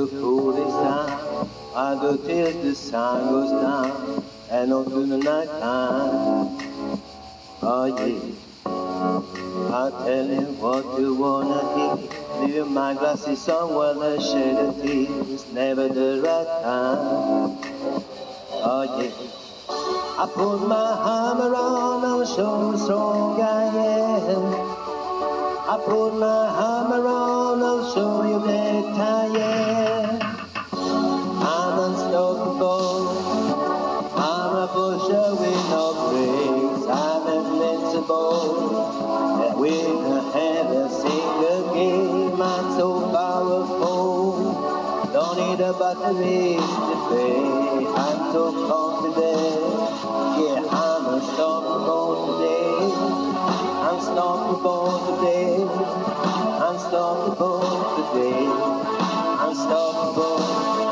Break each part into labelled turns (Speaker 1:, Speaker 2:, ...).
Speaker 1: the foolish time, I go till the sun goes down, and on to the night time. Oh yeah, I'll tell you what you wanna hear. Leave my glasses somewhere the shade of tea. It's never the right time. Oh yeah, I put my hammer on, I'll show how strong I am. I put my hammer on, I'll show you that I am. I'm unstoppable, I'm a pusher with no brakes. I'm invincible, and we can have a single game. I'm so powerful, don't need a batteries to play. I'm so confident, yeah, I'm unstoppable today. Unstoppable today, unstoppable today, unstoppable,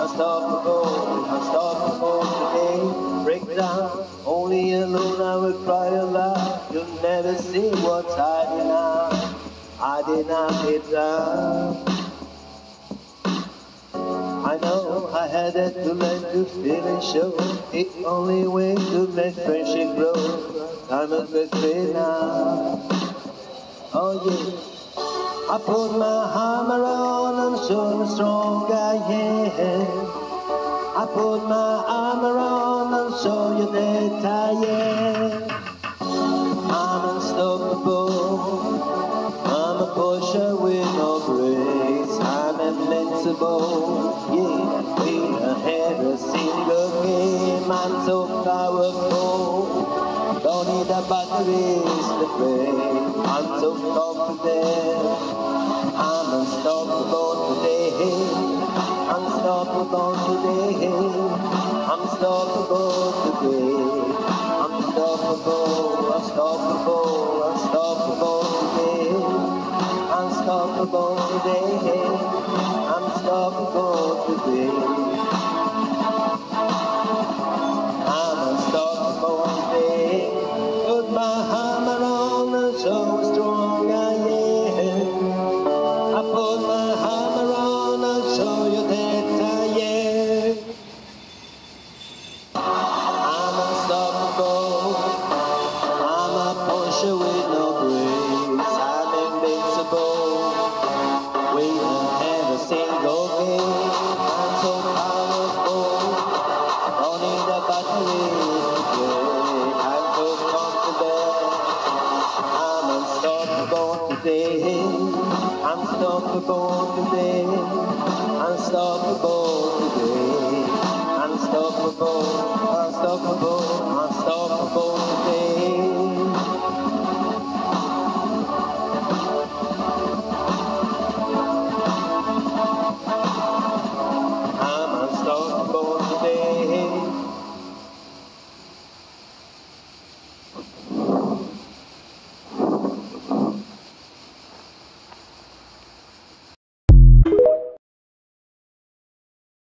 Speaker 1: unstoppable, unstoppable today. Break down, only alone I will cry aloud. You'll never see what's hiding out. I did not get down. I know I had that to let the feeling show. It's the only way to make friendship grow. Time is between now. Oh yeah, I put my hammer on, I'm so strong I am. I put my hammer on, I'll show you that I am. I'm unstoppable, I'm a pusher with no brakes. I'm invincible, yeah, we can have a single game. I'm so powerful, don't need the batteries to play. I'm so confident, I'm unstoppable today. Unstoppable today, unstoppable today. Unstoppable, unstoppable, unstoppable today. Unstoppable today, unstoppable today. I'm unstoppable today. Put my hammer on and so strong I am. I put my hammer on and show you that I am. I'm unstoppable. I'm a pusher with no brakes. I'm invincible. We don't have a single game. I'm so powerful. Don't need a battery to play. I'm so confident. I'm unstoppable today. Unstoppable today. Unstoppable today. Unstoppable. Unstoppable. Unstoppable today. I'm unstoppable today.